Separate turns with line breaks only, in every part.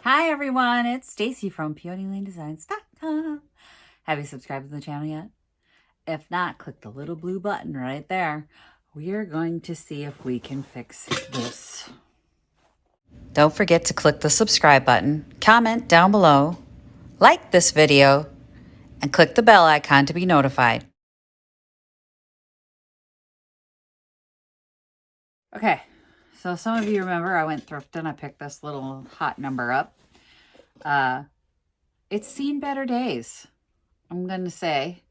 Hi everyone, it's Stacy from PeonyLaneDesigns.com. Have you subscribed to the channel yet? If not, click the little blue button right there. We are going to see if we can fix this. Don't forget to click the subscribe button, comment down below, like this video, and click the bell icon to be notified. Okay, so some of you remember I went thrifting. I picked this little hot number up. It's seen better days. I'm going to say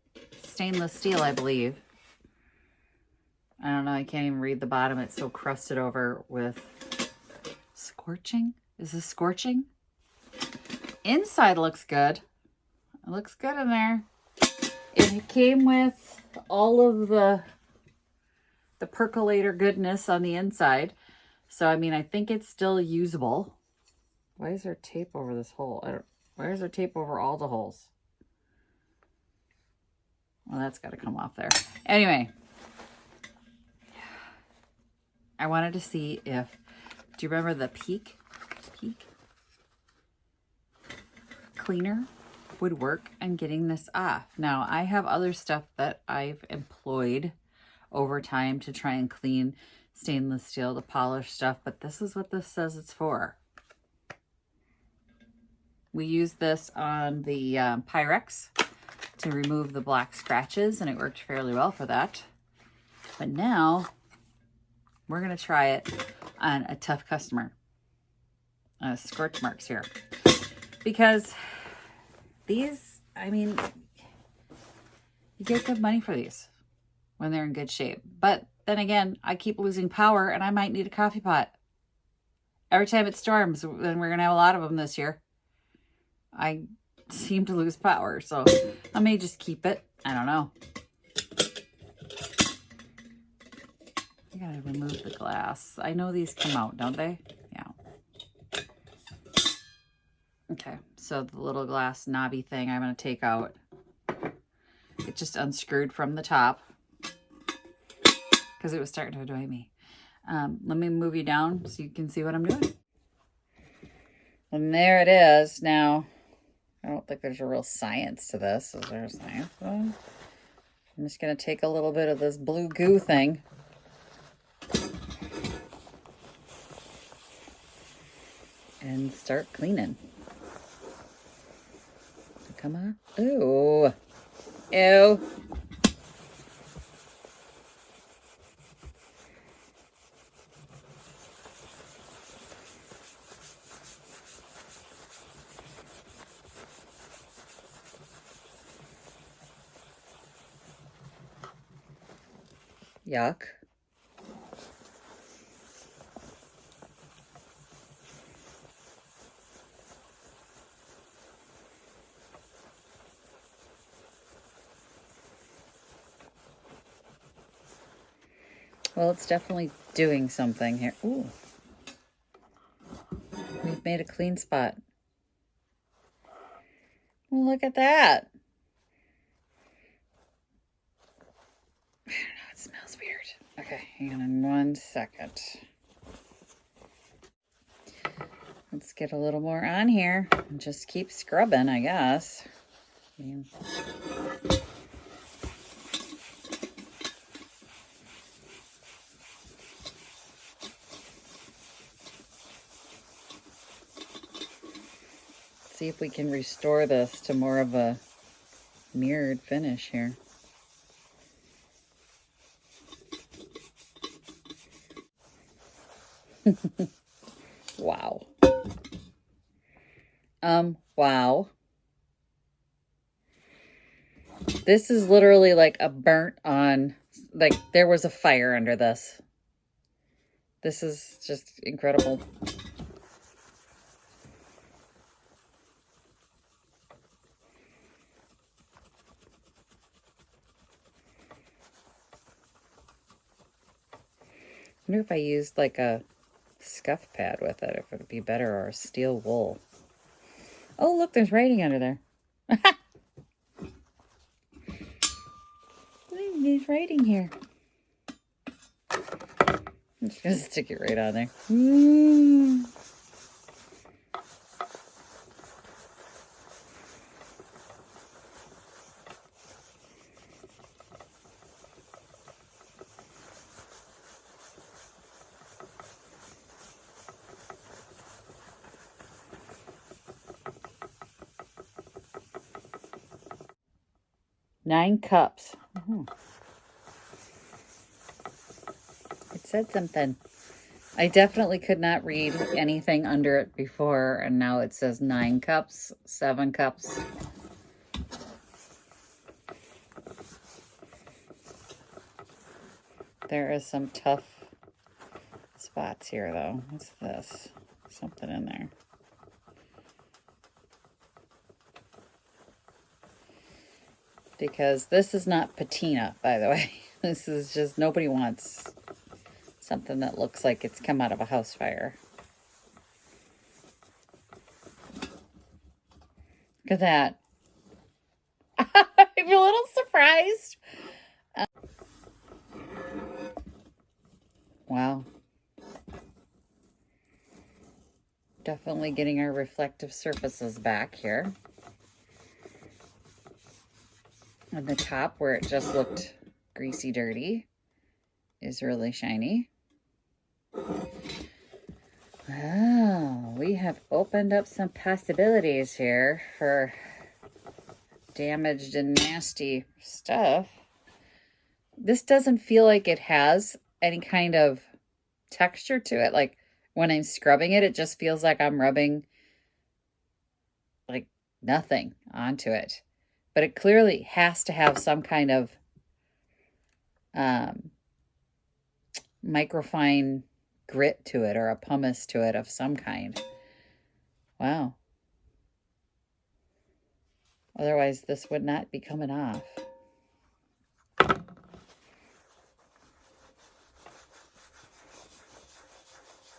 stainless steel, I believe. I don't know. I can't even read the bottom. It's so crusted over with scorching. Is this scorching? Inside looks good. It looks good in there. It came with all of the percolator goodness on the inside. So, I mean, I think it's still usable. Why is there tape over this hole? Why is there tape over all the holes? Well, that's got to come off there. Anyway, I wanted to see if, do you remember the peak cleaner would work on getting this off? Now, I have other stuff that I've employed over time to try and clean stainless steel, the polished stuff, but this is what this says it's for. We used this on the Pyrex to remove the black scratches, and it worked fairly well for that. But now we're going to try it on a tough customer. Scorch marks here. Because these, I mean, you get good money for these when they're in good shape. But then again, I keep losing power and I might need a coffee pot. Every time it storms, and we're going to have a lot of them this year, I seem to lose power. So I may just keep it. I don't know. I gotta remove the glass. I know these come out, don't they? Yeah. Okay, so the little glass knobby thing I'm gonna take out. It just unscrewed from the top because it was starting to annoy me. Let me move you down so you can see what I'm doing. And there it is. Now, I don't think there's a real science to this. Is there a science? I'm just gonna take a little bit of this blue goo thing. And start cleaning. Come on. Ooh. Ew. Yuck. Well, it's definitely doing something here. Ooh. We've made a clean spot. Well, look at that. I don't know, it smells weird. Okay, hang on 1 second. Let's get a little more on here and just keep scrubbing, I guess. See if we can restore this to more of a mirrored finish here. Wow. Wow. This is literally like a burnt on, like there was a fire under this. This is just incredible. I wonder if I used like a scuff pad with it, if it would be better, or a steel wool. Oh, look, there's writing under there. There's writing here. I'm just going to stick it right on there. 9 cups. It said something. I definitely could not read anything under it before, and now it says 9 cups, 7 cups. There is some tough spots here, though. What's this? Something in there. Because this is not patina, by the way. This is just, nobody wants something that looks like it's come out of a house fire. Look at that. I'm a little surprised. Wow. Definitely getting our reflective surfaces back here. And the top, where it just looked greasy dirty, is really shiny. Oh, we have opened up some possibilities here for damaged and nasty stuff. This doesn't feel like it has any kind of texture to it. Like when I'm scrubbing it, it just feels like I'm rubbing like nothing onto it. But it clearly has to have some kind of microfine grit to it, or a pumice to it of some kind. Wow. Otherwise, this would not be coming off.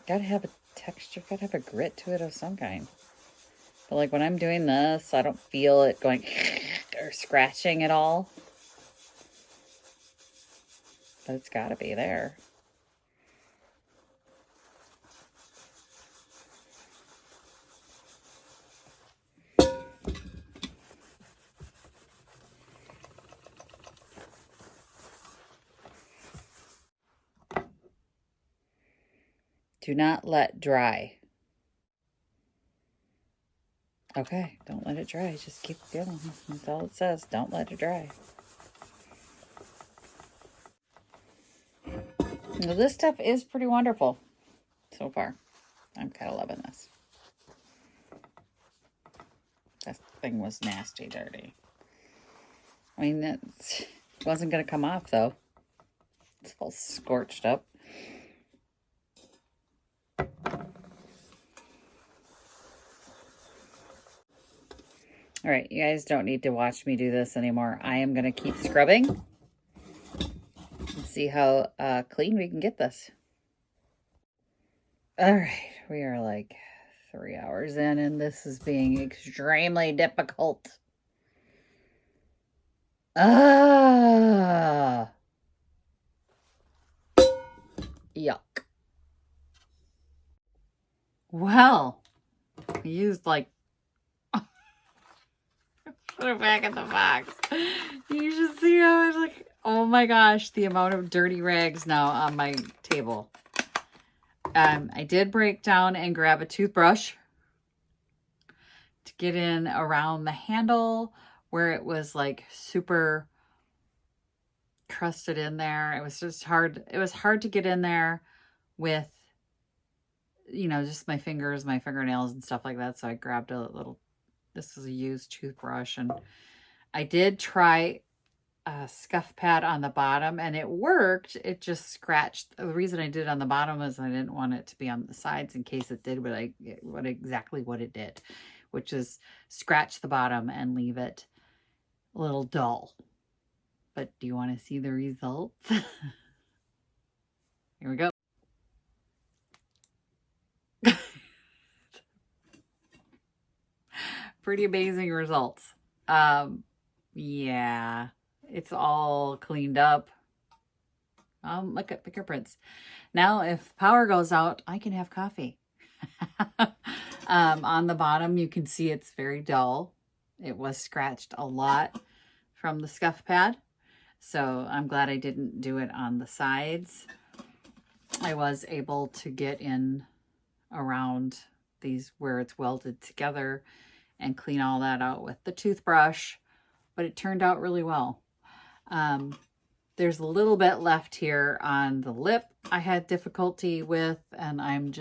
Gotta have a texture, gotta have a grit to it of some kind. But like when I'm doing this, I don't feel it going or scratching at all. But it's gotta be there. Do not let dry. Okay, don't let it dry. Just keep going. That's all it says. Don't let it dry. Now, this stuff is pretty wonderful so far. I'm kind of loving this. That thing was nasty dirty. I mean, it wasn't going to come off, though. It's all scorched up. All right, you guys don't need to watch me do this anymore. I am going to keep scrubbing and see how clean we can get this. All right, we are like 3 hours in, and this is being extremely difficult. Ah, yuck. Well, I used like put it back in the box. You should see how I was like, oh my gosh, the amount of dirty rags now on my table. I did break down and grab a toothbrush to get in around the handle where it was like super crusted in there. It was just hard. It was hard to get in there with, you know, just my fingers, my fingernails and stuff like that. So I grabbed a little, this is a used toothbrush, and I did try a scuff pad on the bottom and it worked. It just scratched. The reason I did it on the bottom is I didn't want it to be on the sides in case it did exactly what it did, which is scratch the bottom and leave it a little dull. But do you want to see the results? Here we go. Pretty amazing results. Yeah, it's all cleaned up. Look at fingerprints. Now, if power goes out, I can have coffee. On the bottom, you can see it's very dull. It was scratched a lot from the scuff pad. So I'm glad I didn't do it on the sides. I was able to get in around these where it's welded together and clean all that out with the toothbrush. but it turned out really well. There's a little bit left here on the lip I had difficulty with, and I'm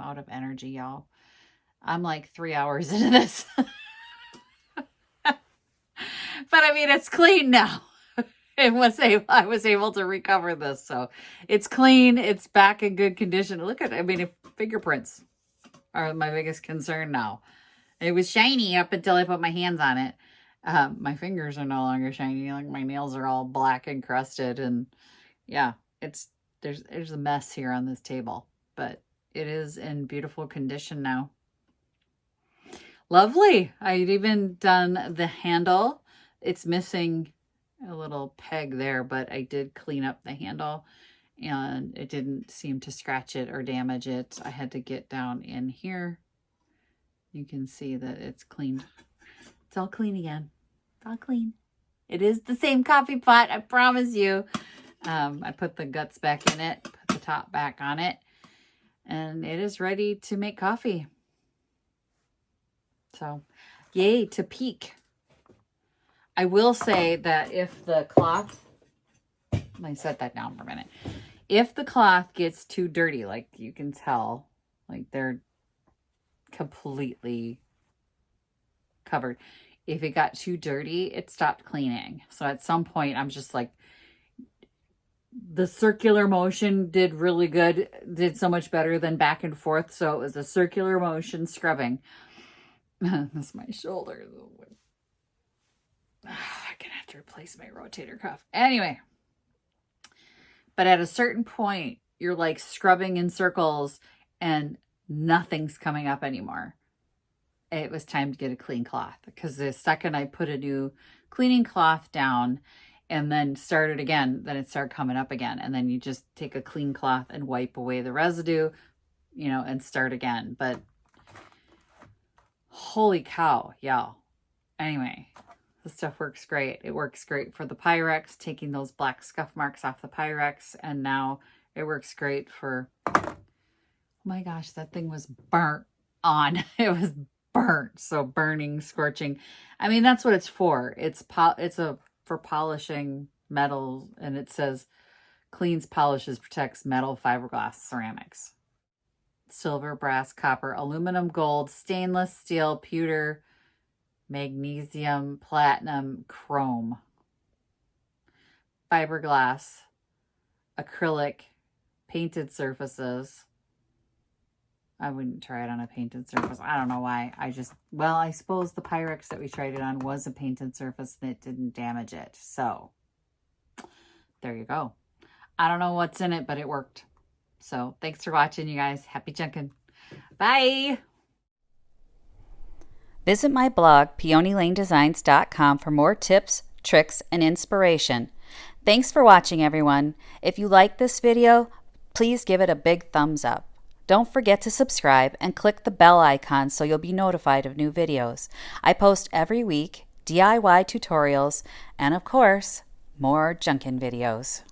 out of energy, y'all. I'm like 3 hours into this. But I mean, it's clean now. I was able to recover this. So it's clean. It's back in good condition. Look at, I mean, fingerprints are my biggest concern now. It was shiny up until I put my hands on it. My fingers are no longer shiny. Like my nails are all black and crusted, and yeah, there's a mess here on this table, but it is in beautiful condition now. Lovely. I'd even done the handle. It's missing a little peg there, but I did clean up the handle and it didn't seem to scratch it or damage it. I had to get down in here. You can see that it's clean. It's all clean again. It's all clean. It is the same coffee pot, I promise you. I put the guts back in it, put the top back on it, and it is ready to make coffee. So, yay to peak. I will say that if the cloth, let me set that down for a minute. If the cloth gets too dirty, like you can tell, like they're completely covered. If it got too dirty, it stopped cleaning. So at some point, I'm just like, the circular motion did really good, did so much better than back and forth. So it was a circular motion scrubbing. That's my shoulder. I'm gonna have to replace my rotator cuff. Anyway, but at a certain point, you're like scrubbing in circles and nothing's coming up anymore. It was time to get a clean cloth, because the second I put a new cleaning cloth down and then started again, then it started coming up again. And then you just take a clean cloth and wipe away the residue, you know, and start again. But holy cow, y'all. Anyway, this stuff works great. It works great for the Pyrex, taking those black scuff marks off the Pyrex. And now it works great for, oh my gosh, that thing was burnt on. It was burnt. So burning, scorching. I mean, that's what it's for. It's for polishing metal, and it says cleans, polishes, protects metal, fiberglass, ceramics. Silver, brass, copper, aluminum, gold, stainless steel, pewter, magnesium, platinum, chrome, fiberglass, acrylic, painted surfaces. I wouldn't try it on a painted surface. I don't know why. I suppose the Pyrex that we tried it on was a painted surface and it didn't damage it. So there you go. I don't know what's in it, but it worked. So thanks for watching, you guys. Happy junkin'. Bye.
Visit my blog, peonylanedesigns.com, for more tips, tricks, and inspiration. Thanks for watching, everyone. If you like this video, please give it a big thumbs up. Don't forget to subscribe and click the bell icon so you'll be notified of new videos. I post every week DIY tutorials and, of course, more junkin' videos.